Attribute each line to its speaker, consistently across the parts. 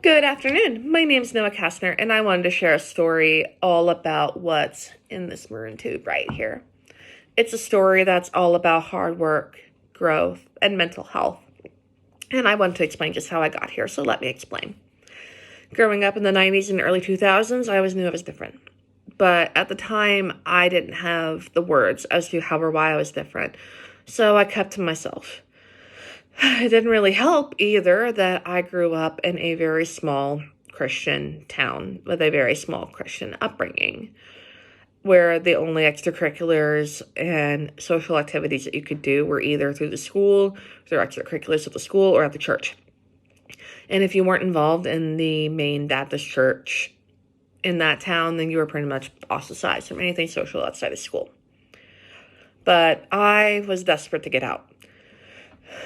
Speaker 1: Good afternoon. My name is Noah Castner, and I wanted to share a story all about what's in this maroon tube right here. It's a story that's all about hard work, growth, and mental health. And I wanted to explain just how I got here, so let me explain. Growing up in the 90s and early 2000s, I always knew I was different. But at the time, I didn't have the words as to how or why I was different, so I kept to myself. It didn't really help either that I grew up in a very small Christian town with a very small Christian upbringing, where the only extracurriculars and social activities that you could do were either through the school, through extracurriculars at the school, or at the church. And if you weren't involved in the main Baptist church in that town, then you were pretty much ostracized from anything social outside of school. But I was desperate to get out.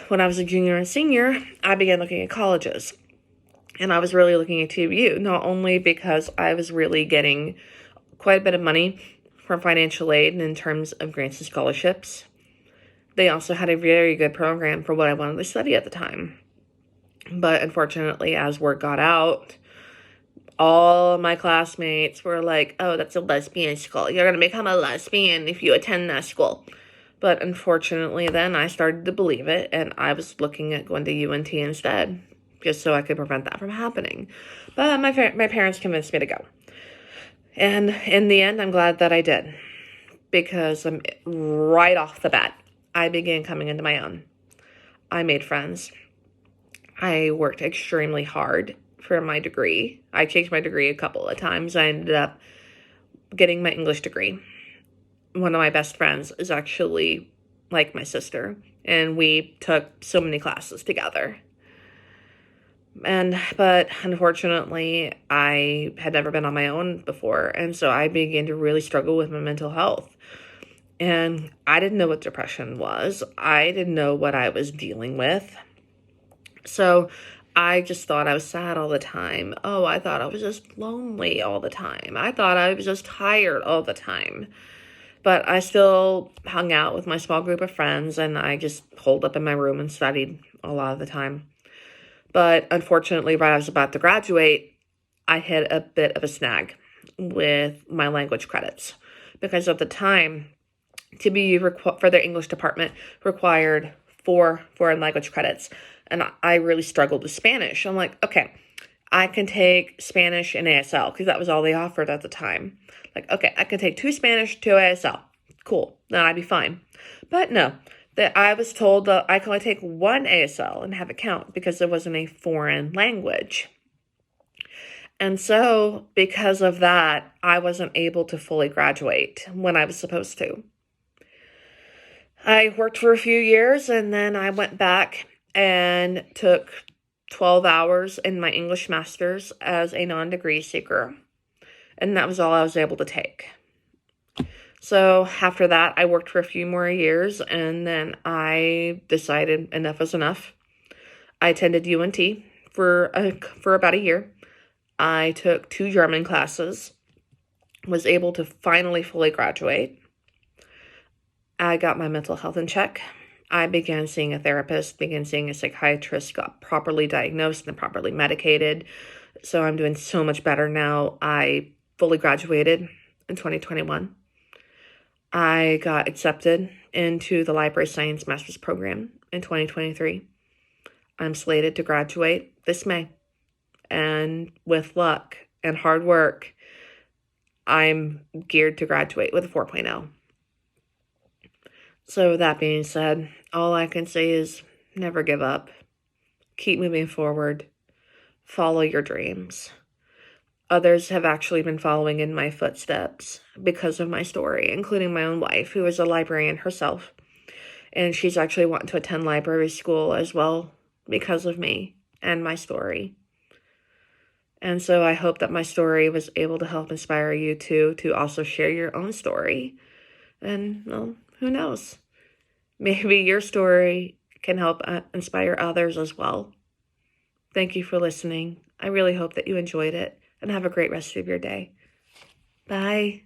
Speaker 1: When I was a junior and senior, I began looking at colleges. And I was really looking at TVU, not only because I was really getting quite a bit of money from financial aid and in terms of grants and scholarships. They also had a very good program for what I wanted to study at the time. But unfortunately, as word got out, all of my classmates were like, oh, that's a lesbian school. You're going to become a lesbian if you attend that school. But unfortunately, then I started to believe it, and I was looking at going to UNT instead, just so I could prevent that from happening. But my parents convinced me to go. And in the end, I'm glad that I did, because right off the bat, I began coming into my own. I made friends. I worked extremely hard for my degree. I changed my degree a couple of times. I ended up getting my English degree. One of my best friends is actually like my sister, and we took so many classes together. But unfortunately, I had never been on my own before, and so I began to really struggle with my mental health. And I didn't know what depression was. I didn't know what I was dealing with. So I just thought I was sad all the time. Oh, I thought I was just lonely all the time. I thought I was just tired all the time. But I still hung out with my small group of friends, and I just holed up in my room and studied a lot of the time. But unfortunately, right as I was about to graduate, I hit a bit of a snag with my language credits. Because at the time, TBU for their English department required 4 foreign language credits. And I really struggled with Spanish. I'm like, okay, I can take Spanish and ASL, because that was all they offered at the time. Like, okay, I can take 2 Spanish, 2 ASL. Cool, then I'd be fine. But no, that I was told that I can only take 1 ASL and have it count because it wasn't a foreign language. And so, because of that, I wasn't able to fully graduate when I was supposed to. I worked for a few years, and then I went back and took 12 hours in my English master's as a non-degree seeker. And that was all I was able to take. So after that, I worked for a few more years, and then I decided enough was enough. I attended UNT for about a year. I took 2 German classes, was able to finally fully graduate. I got my mental health in check. I began seeing a therapist, began seeing a psychiatrist, got properly diagnosed and properly medicated. So I'm doing so much better now. I fully graduated in 2021. I got accepted into the Library Science Master's Program in 2023. I'm slated to graduate this May. And with luck and hard work, I'm geared to graduate with a 4.0. So that being said, all I can say is never give up. Keep moving forward. Follow your dreams. Others have actually been following in my footsteps because of my story, including my own wife, who is a librarian herself. And she's actually wanting to attend library school as well because of me and my story. And so I hope that my story was able to help inspire you to also share your own story. And, well, who knows? Maybe your story can help inspire others as well. Thank you for listening. I really hope that you enjoyed it, and have a great rest of your day. Bye.